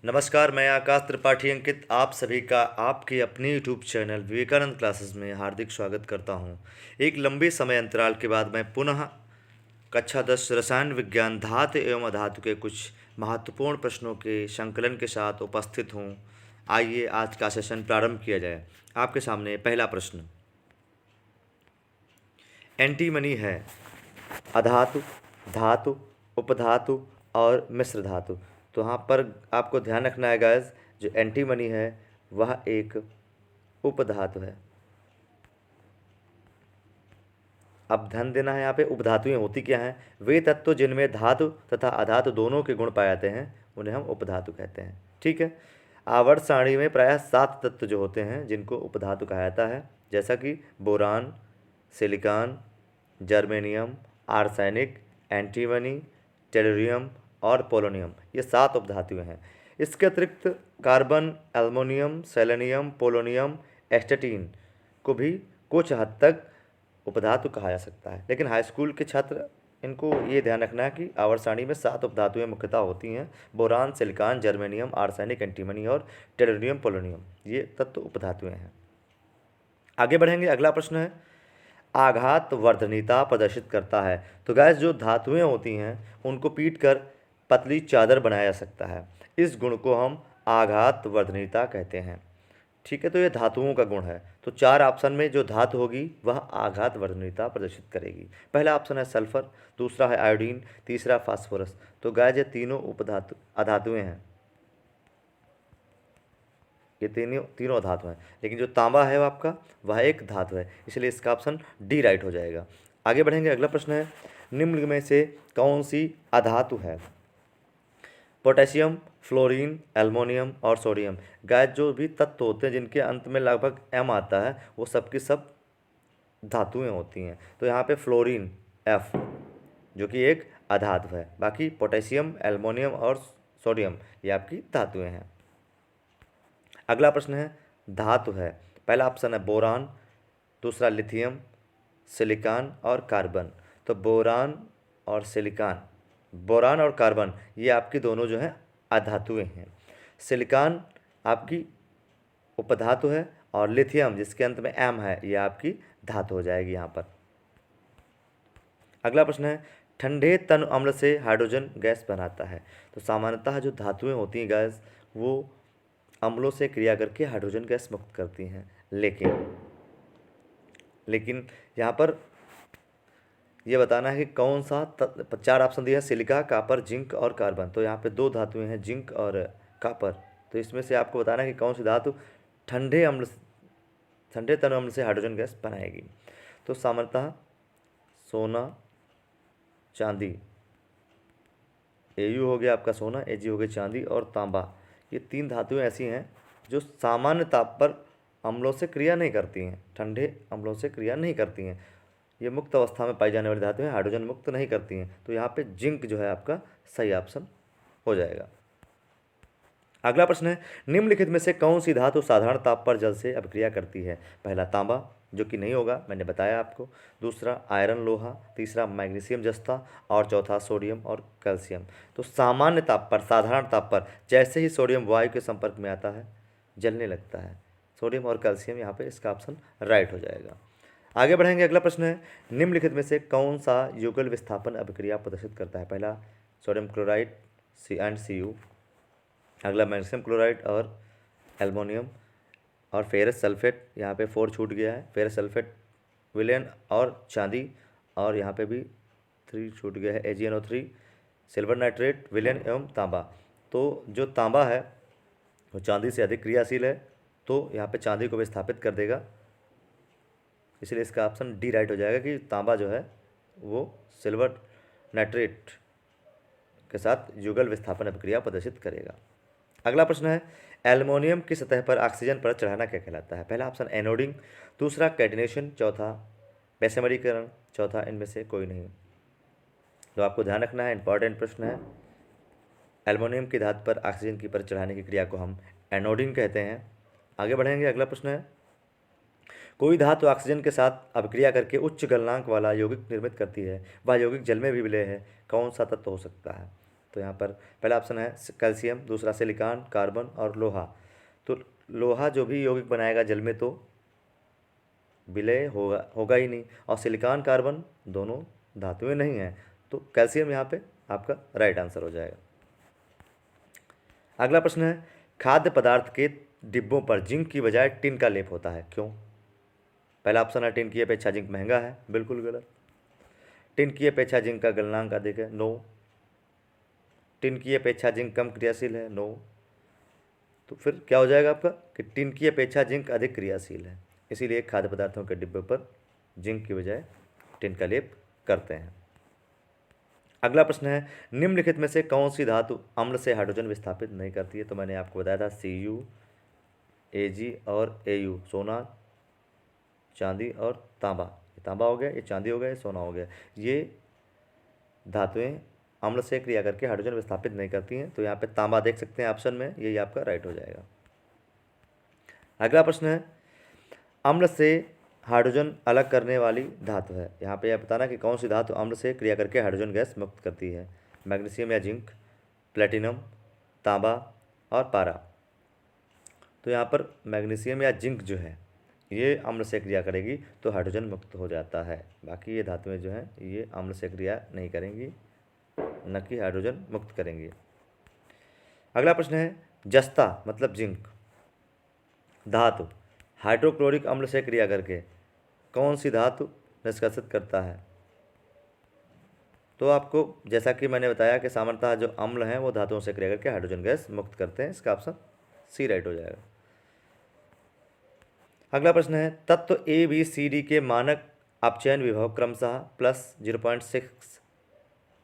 नमस्कार, मैं आकाश त्रिपाठी अंकित आप सभी का आपके अपने यूट्यूब चैनल विवेकानंद क्लासेस में हार्दिक स्वागत करता हूं। एक लंबे समय अंतराल के बाद मैं पुनः कक्षा 10 रसायन विज्ञान धातु एवं अधातु के कुछ महत्वपूर्ण प्रश्नों के संकलन के साथ उपस्थित हूं। आइए आज का सेशन प्रारंभ किया जाए। आपके सामने पहला प्रश्न, एंटीमनी है अधातु, धातु, उपधातु और मिश्र धातु। तो यहाँ पर आपको ध्यान रखना है गाइस, जो एंटीमनी है वह एक उपधातु है। अब ध्यान देना है, यहाँ पे उपधातुएं होती क्या हैं? वे तत्व जिनमें धातु तथा अधातु दोनों के गुण पाए जाते हैं उन्हें हम उपधातु कहते हैं। ठीक है। आवर्त सारणी में प्रायः 7 तत्व जो होते हैं जिनको उपधातु कहा जाता है, जैसा कि boron, silicon, germanium, arsenic, antimony, tellurium और पोलोनियम, ये 7 उपधातुएं हैं। इसके अतिरिक्त कार्बन, एल्युमिनियम, सेलेनियम, पोलोनियम, एस्टेटिन को भी कुछ हद तक उपधातु कहा जा सकता है। लेकिन हाई स्कूल के छात्र इनको ये ध्यान रखना है कि आवर्त सारणी में 7 उपधातुएं मुख्यतः होती हैं। Boron, silicon, germanium, arsenic, antimony और टेलुरियम, पोलोनियम, ये तत्व उपधातुएं हैं। आगे बढ़ेंगे। अगला प्रश्न है, आघात वर्धनीयता प्रदर्शित करता है। तो गैस जो धातुएं होती हैं उनको पीट कर पतली चादर बनाया जा सकता है। इस गुण को हम आघात वर्धनीयता कहते हैं। ठीक है, तो ये धातुओं का गुण है। तो 4 ऑप्शन में जो धातु होगी वह आघात वर्धनीयता प्रदर्शित करेगी। पहला ऑप्शन है सल्फर, दूसरा है आयोडीन, तीसरा फास्फोरस। तो गैस ये तीनों उपधातु अधातुएं हैं, ये तीनों अधातु हैं। लेकिन जो तांबा है वो आपका वह एक धातु है, इसलिए इसका ऑप्शन डी राइट हो जाएगा। आगे बढ़ेंगे। अगला प्रश्न है, निम्न में से कौन सी अधातु है? पोटेशियम, फ्लोरीन, एल्युमिनियम और सोडियम। गाइस जो भी तत्व होते हैं जिनके अंत में लगभग एम आता है वो सबकी सब धातुएं होती हैं। तो यहाँ पे फ्लोरीन एफ जो कि एक अधातु है, बाकी पोटेशियम, एल्युमिनियम और सोडियम ये आपकी धातुएं हैं। अगला प्रश्न है, धातु है। पहला ऑप्शन है बोरान, दूसरा लिथियम, सिलिकॉन और कार्बन। तो बोरान और कार्बन ये आपकी दोनों जो हैं अधातुएं हैं। सिलिकॉन आपकी उपधातु है और लिथियम जिसके अंत में एम है ये आपकी धातु हो जाएगी यहाँ पर। अगला प्रश्न है, ठंडे तनु अम्ल से हाइड्रोजन गैस बनाता है। तो सामान्यतः जो धातुएं होती हैं गैस वो अम्लों से क्रिया करके हाइड्रोजन गैस मुक्त करती हैं। लेकिन यहाँ पर ये बताना है कि कौन सा 4 ऑप्शन दिया है, सिलिका, कापर, जिंक और कार्बन। तो यहाँ पे 2 धातुएं हैं, जिंक और कापर। तो इसमें से आपको बताना है कि कौन सी धातु ठंडे तनु अम्ल से हाइड्रोजन गैस बनाएगी। तो सामान्यतः सोना, चांदी, Au हो गया आपका सोना, Ag हो गया चांदी और तांबा, ये 3 धातुएं ऐसी हैं जो सामान्य ताप पर अम्लों से क्रिया नहीं करती हैं, ठंडे अम्लों से क्रिया नहीं करती हैं। ये मुक्त अवस्था में पाई जाने वाली धातु हैं, हाइड्रोजन मुक्त नहीं करती हैं। तो यहाँ पे जिंक जो है आपका सही ऑप्शन हो जाएगा। अगला प्रश्न है, निम्नलिखित में से कौन सी धातु साधारण ताप पर जल से अभिक्रिया करती है? पहला तांबा जो कि नहीं होगा, मैंने बताया आपको। दूसरा आयरन लोहा, तीसरा मैग्नीशियम जस्ता और चौथा सोडियम और कैल्शियम। तो सामान्य ताप पर, साधारण ताप पर जैसे ही सोडियम वायु के संपर्क में आता है जलने लगता है। सोडियम और कैल्शियम यहाँ पे इसका ऑप्शन राइट हो जाएगा। आगे बढ़ेंगे। अगला प्रश्न है, निम्नलिखित में से कौन सा युगल विस्थापन अभिक्रिया प्रदर्शित करता है? पहला सोडियम क्लोराइड Cu, अगला मैग्नीशियम क्लोराइड और एल्युमिनियम और फेरस सल्फेट, यहाँ पे 4 छूट गया है, फेरस सल्फेट, विलेन और चांदी, और यहाँ पे भी 3 छूट गया है, AgNO3, सिल्वर नाइट्रेट, विलेन एवं तांबा। तो जो तांबा है वो चांदी से अधिक क्रियाशील है, तो यहाँ पे चांदी को विस्थापित कर देगा, इसलिए इसका ऑप्शन डी राइट हो जाएगा कि तांबा जो है वो सिल्वर नाइट्रेट के साथ युगल विस्थापन अभिक्रिया प्रदर्शित करेगा। अगला प्रश्न है, एल्युमिनियम की सतह पर ऑक्सीजन परत चढ़ाना क्या कहलाता है? पहला ऑप्शन एनोडिंग, दूसरा कैटिनेशन, चौथा बेसेमरीकरण, चौथा इनमें से कोई नहीं। तो आपको ध्यान रखना है, इंपॉर्टेंट प्रश्न है। एल्युमिनियम की धातु पर ऑक्सीजन की परत चढ़ाने की क्रिया को हम एनोडिंग कहते हैं। आगे बढ़ेंगे। अगला प्रश्न है, कोई धातु ऑक्सीजन के साथ अभिक्रिया करके उच्च गलनांक वाला यौगिक निर्मित करती है, वह यौगिक जल में भी विलय है, कौन सा तत्व हो सकता है? तो यहाँ पर पहला ऑप्शन है कैल्शियम, दूसरा सिलिकॉन, कार्बन और लोहा। तो लोहा जो भी यौगिक बनाएगा जल में तो विलय होगा ही नहीं, और सिलिकॉन कार्बन दोनों धातुएं नहीं हैं, तो कैल्शियम यहाँ पे आपका राइट आंसर हो जाएगा। अगला प्रश्न है खाद्य पदार्थ के डिब्बों पर जिंक की बजाय टिन का लेप होता है, क्यों? पहला ऑप्शन है टिन की अपेक्षा जिंक महंगा है, बिल्कुल गलत। टिन की अपेक्षा जिंक का गलनांक अधिक है, नो। टिन की अपेक्षा जिंक कम क्रियाशील है, नो। तो फिर क्या हो जाएगा आपका कि टिन की अपेक्षा जिंक अधिक क्रियाशील है, इसीलिए खाद्य पदार्थों के डिब्बे पर जिंक की बजाय टिन का लेप करते हैं। अगला प्रश्न है निम्नलिखित में से कौन सी धातु अम्ल से हाइड्रोजन विस्थापित नहीं करती है? तो मैंने आपको बताया था Cu, Ag और Au, सोना, चांदी और तांबा। ये तांबा हो गया, ये चांदी हो गया, ये सोना हो गया। ये धातुएं अम्ल से क्रिया करके हाइड्रोजन विस्थापित नहीं करती हैं, तो यहाँ पे तांबा देख सकते हैं ऑप्शन में, यही आपका राइट हो जाएगा। अगला प्रश्न है अम्ल से हाइड्रोजन अलग करने वाली धातु है। यहाँ पे यह बताना कि कौन सी धातु अम्ल से क्रिया करके हाइड्रोजन गैस मुक्त करती है। मैग्नीशियम या जिंक, प्लेटिनम, तांबा और पारा। तो यहाँ पर मैग्नीशियम या जिंक जो है ये अम्ल से क्रिया करेगी तो हाइड्रोजन मुक्त हो जाता है, बाकी ये धातुएं जो हैं ये अम्ल से क्रिया नहीं करेंगी, न कि हाइड्रोजन मुक्त करेंगी। अगला प्रश्न है जस्ता मतलब जिंक धातु हाइड्रोक्लोरिक अम्ल से क्रिया करके कौन सी धातु निष्कासित करता है? तो आपको जैसा कि मैंने बताया कि सामान्यतः जो अम्ल हैं वो धातुओं से क्रिया करके हाइड्रोजन गैस मुक्त करते हैं, इसका ऑप्शन सी राइट हो जाएगा। अगला प्रश्न है तत्व ABCD के मानक अपचयन विभव क्रमशः +0.6,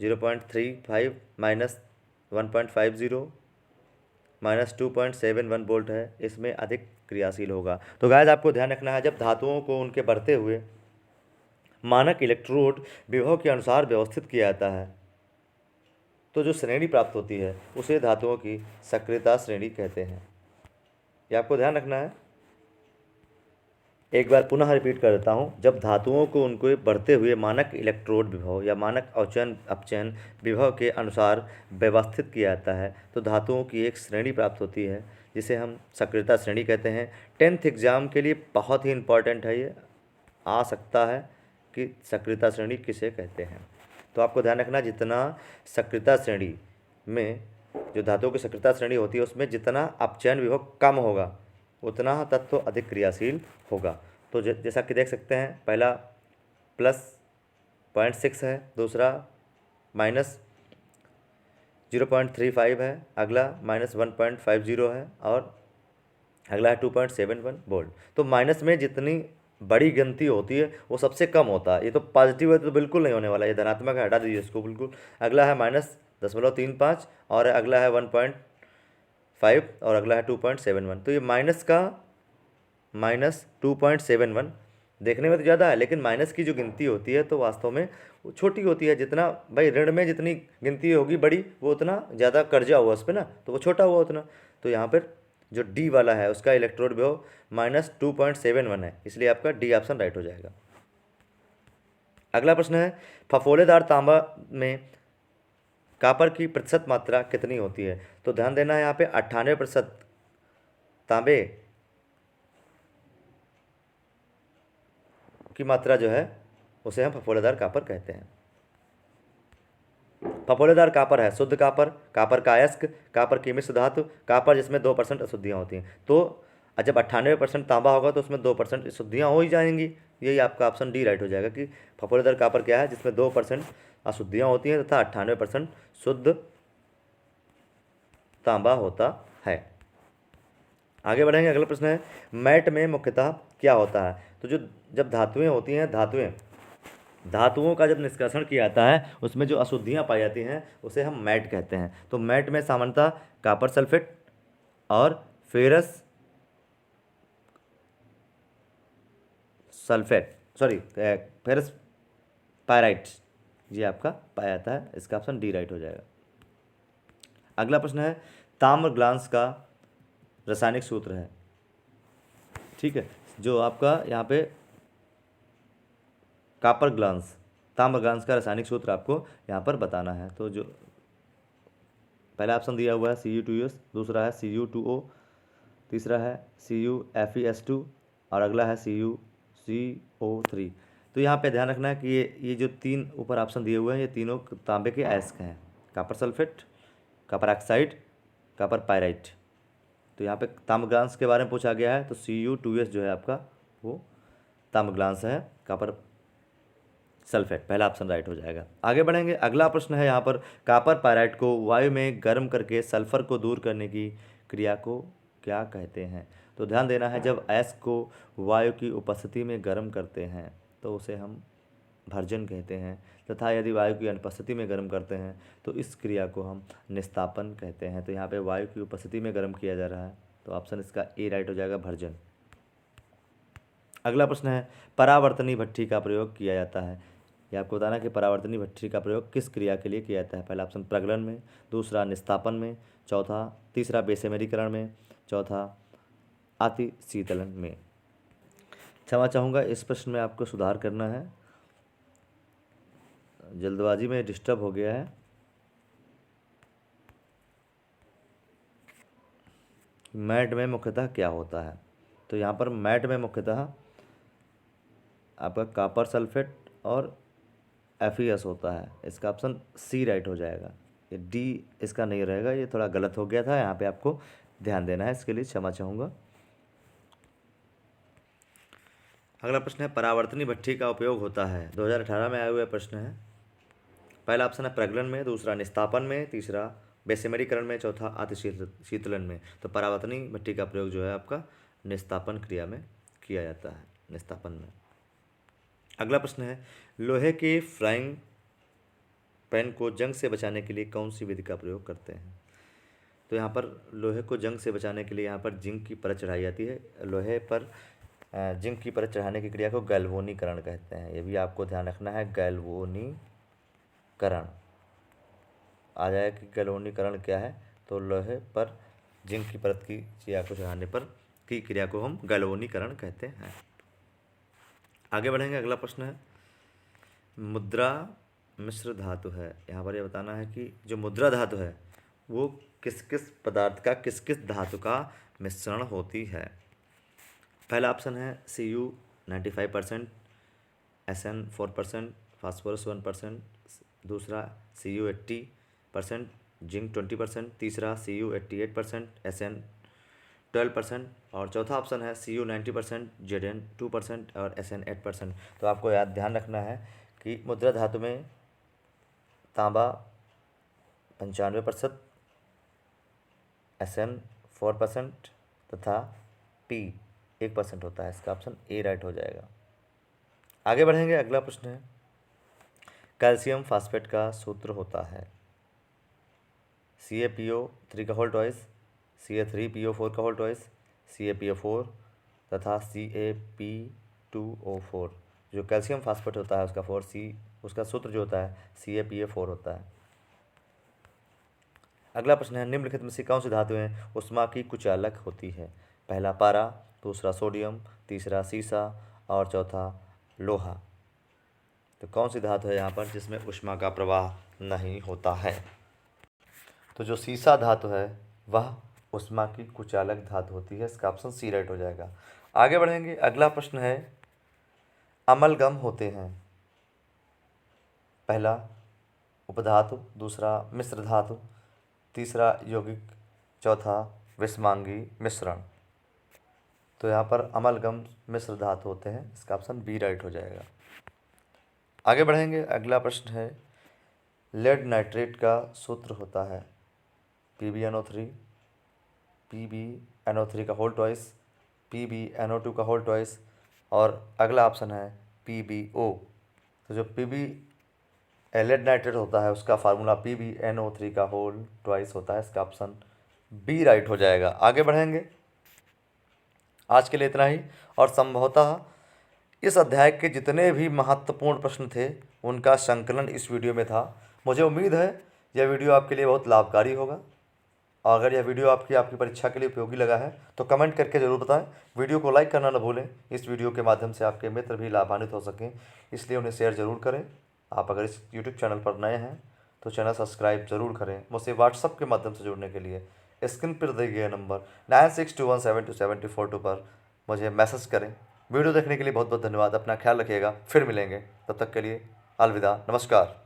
0.35, -1.50, -2.71 वोल्ट है, इसमें अधिक क्रियाशील होगा। तो गाइस आपको ध्यान रखना है जब धातुओं को उनके बढ़ते हुए मानक इलेक्ट्रोड विभव के अनुसार व्यवस्थित किया जाता है तो जो श्रेणी प्राप्त होती है उसे धातुओं की सक्रियता श्रेणी कहते हैं। ये आपको ध्यान रखना है। एक बार पुनः रिपीट कर देता हूँ, जब धातुओं को उनके बढ़ते हुए मानक इलेक्ट्रोड विभव या मानक अपचयन विभव के अनुसार व्यवस्थित किया जाता है तो धातुओं की एक श्रेणी प्राप्त होती है जिसे हम सक्रियता श्रेणी कहते हैं। 10th एग्जाम के लिए बहुत ही इंपॉर्टेंट है, ये आ सकता है कि सक्रियता श्रेणी किसे कहते हैं। तो आपको ध्यान रखना जितना सक्रियता श्रेणी में जो धातुओं की सक्रियता श्रेणी होती है उसमें जितना अपचयन विभव कम होगा उतना तत्व अधिक क्रियाशील होगा। तो जैसा कि देख सकते हैं पहला +0.6 है, दूसरा -0.35 है, अगला -1.50 है और अगला है 2.71 वोल्ट। तो माइनस में जितनी बड़ी गिनती होती है वो सबसे कम होता है। ये तो पॉजिटिव है तो बिल्कुल नहीं होने वाला, ये धनात्मक है, हटा दीजिए इसको बिल्कुल। अगला है -0.35 और अगला है 1.5 और अगला है 2.71। तो ये माइनस का -2.71 देखने में तो ज़्यादा है, लेकिन माइनस की जो गिनती होती है तो वास्तव में वो छोटी होती है। जितना भाई ऋण में जितनी गिनती होगी बड़ी वो उतना ज़्यादा कर्जा हुआ उस पर ना, तो वो छोटा हुआ उतना। तो यहाँ पर जो डी वाला है उसका इलेक्ट्रोड विभव -2.71 है, इसलिए आपका डी ऑप्शन राइट हो जाएगा। अगला प्रश्न है फफोलेदार तांबा में कॉपर की प्रतिशत मात्रा कितनी होती है? तो ध्यान देना है यहाँ पे 98% तांबे की मात्रा जो है उसे हम फफोलेदार कॉपर कहते हैं। फफोलेदार कॉपर है शुद्ध कॉपर, कॉपर का अयस्क, कॉपर की मिश्र धातु, कॉपर जिसमें 2% अशुद्धियाँ होती हैं। तो जब 98% तांबा होगा तो उसमें 2% अशुद्धियाँ हो ही जाएंगी, यही आपका ऑप्शन डी राइट हो जाएगा कि फफोलेदार कॉपर क्या है जिसमें 2% अशुद्धियाँ होती हैं तथा 98% शुद्ध तांबा होता है। आगे बढ़ेंगे, अगला प्रश्न है मैट में मुख्यतः क्या होता है? तो जो जब धातुएं होती हैं धातुओं का जब निष्कर्षण किया जाता है उसमें जो अशुद्धियाँ पाई जाती हैं उसे हम मैट कहते हैं। तो मैट में सामान्यतः कॉपर सल्फेट और फेरस पायराइट ये आपका पाया जाता है, इसका ऑप्शन डी राइट हो जाएगा। अगला प्रश्न है ताम्र ग्लांस का रासायनिक सूत्र है, ठीक है, जो आपका यहाँ पे ताम्र ग्लांस का रासायनिक सूत्र आपको यहाँ पर बताना है। तो जो पहला ऑप्शन दिया हुआ है Cu2S, दूसरा है Cu2O, तीसरा है CuFeS2 और अगला है CuCO3। तो यहाँ पे ध्यान रखना है कि ये जो तीन ऊपर ऑप्शन दिए हुए हैं ये तीनों तांबे के अयस्क हैं, copper sulphate, copper oxide, copper pyrite. तो यहाँ पे ताम्रग्लांस के बारे में पूछा गया है, तो Cu2S जो है आपका वो ताम्रग्लांस है, कॉपर सल्फेट, पहला ऑप्शन राइट हो जाएगा। आगे बढ़ेंगे, अगला प्रश्न है यहाँ पर, कॉपर पायराइट को वायु में गर्म करके सल्फर को दूर करने की क्रिया को क्या कहते हैं? तो ध्यान देना है, जब अयस्क को वायु की उपस्थिति में गर्म करते हैं तो उसे हम भर्जन कहते हैं, तथा यदि वायु की अनुपस्थिति में गर्म करते हैं तो इस क्रिया को हम निस्तापन कहते हैं। तो यहाँ पे वायु की उपस्थिति में गर्म किया जा रहा है, तो ऑप्शन इसका ए राइट हो जाएगा, भर्जन। अगला प्रश्न है, परावर्तनी भट्ठी का प्रयोग किया जाता है। ये आपको बताना कि परावर्तनी भट्ठी का प्रयोग किस क्रिया के लिए किया जाता है? पहला ऑप्शन प्रगलन में, दूसरा निस्तापन में, तीसरा बेसेमेरीकरण में, चौथा अति शीतलन में। क्षमा चाहूँगा, इस प्रश्न में आपको सुधार करना है, जल्दबाजी में डिस्टर्ब हो गया है। मैट में मुख्यतः क्या होता है? तो यहाँ पर मैट में मुख्यतः आपका कॉपर सल्फेट और FeS होता है, इसका ऑप्शन सी राइट हो जाएगा। ये डी इसका नहीं रहेगा, ये थोड़ा गलत हो गया था, यहाँ पे आपको ध्यान देना है, इसके लिए क्षमा चाहूँगा। अगला प्रश्न है, परावर्तनी भट्ठी का उपयोग होता है, 2018 में आया हुआ प्रश्न है। पहला ऑप्शन है प्रगलन में, दूसरा निस्तापन में, तीसरा बेसेमेरीकरण में, चौथा अति शीतलन में। तो परावर्तनी भट्ठी का प्रयोग जो है आपका निस्तापन क्रिया में किया जाता है, निस्तापन में। अगला प्रश्न है, लोहे के फ्राइंग पैन को जंग से बचाने के लिए कौन सी विधि का प्रयोग करते हैं? तो यहाँ पर लोहे को जंग से बचाने के लिए यहाँ पर जिंक की परत चढ़ाई जाती है। लोहे पर जिंक की परत चढ़ाने की क्रिया को गैल्वेनीकरण कहते हैं, ये भी आपको ध्यान रखना है, गैल्वेनीकरण आ जाए कि गैल्वेनीकरण क्या है, तो लोहे पर जिंक की परत की क्रिया को चढ़ाने पर की क्रिया को हम गैल्वेनीकरण कहते हैं। आगे बढ़ेंगे, अगला प्रश्न है, मुद्रा मिश्र धातु है। यहाँ पर यह बताना है कि जो मुद्रा धातु है वो किस किस पदार्थ का, किस किस धातु का मिश्रण होती है? पहला ऑप्शन है Cu 95%, Sn 4%, फास्फोरस 1%, दूसरा Cu 80%, जिंक 20%, तीसरा Cu 88%, Sn 12% और चौथा ऑप्शन है Cu 90%, Zn 2% और Sn 8%। तो आपको याद ध्यान रखना है कि मुद्रा धातु में तांबा 95%, Sn 4% तथा P 1% होता है, इसका ऑप्शन ए राइट हो जाएगा। आगे बढ़ेंगे, अगला प्रश्न है, कैल्शियम फास्फेट का सूत्र होता है CaPO3 का होल ट्वाइस, Ca3PO4 का होल ट्वाइस, CaPO4 तथा CaP2O4। जो कैल्शियम फास्फेट होता है उसका उसका सूत्र जो होता है CaPA4 होता है। अगला प्रश्न है, निम्नलिखित में से कौन सी धातुएं ऊष्मा की कुचालक होती है? पहला पारा, दूसरा सोडियम, तीसरा सीसा और चौथा लोहा। तो कौन सी धातु है यहाँ पर जिसमें ऊष्मा का प्रवाह नहीं होता है? तो जो सीसा धातु है वह ऊष्मा की कुचालक धातु होती है, इसका ऑप्शन सी राइट हो जाएगा। आगे बढ़ेंगे, अगला प्रश्न है, अमलगम होते हैं, पहला उपधातु, दूसरा मिश्र धातु, तीसरा यौगिक, चौथा विषमांगी मिश्रण। तो यहाँ पर अमलगम मिश्र धातु होते हैं, इसका ऑप्शन बी राइट हो जाएगा। आगे बढ़ेंगे, अगला प्रश्न है, लेड नाइट्रेट का सूत्र होता है PbNO3, PbNO3 का होल ट्वाइस, PbNO2 का होल ट्वाइस और अगला ऑप्शन है PbO। तो जो लेड नाइट्रेट होता है उसका फार्मूला PbNO3 का होल ट्वाइस होता है, इसका ऑप्शन बी राइट हो जाएगा। आगे बढ़ेंगे, आज के लिए इतना ही, और संभवतः इस अध्याय के जितने भी महत्वपूर्ण प्रश्न थे उनका संकलन इस वीडियो में था। मुझे उम्मीद है यह वीडियो आपके लिए बहुत लाभकारी होगा, और अगर यह वीडियो आपकी परीक्षा के लिए उपयोगी लगा है तो कमेंट करके ज़रूर बताएं। वीडियो को लाइक करना न भूलें, इस वीडियो के माध्यम से आपके मित्र भी लाभान्वित हो सकें, इसलिए उन्हें शेयर ज़रूर करें। आप अगर इस यूट्यूब चैनल पर नए हैं तो चैनल सब्सक्राइब ज़रूर करें। मुझसे व्हाट्सअप के माध्यम से जुड़ने के लिए स्क्रीन पर दिए गए नंबर 9621727242 पर मुझे मैसेज करें। वीडियो देखने के लिए बहुत बहुत धन्यवाद। अपना ख्याल रखिएगा, फिर मिलेंगे, तब तक के लिए अलविदा, नमस्कार।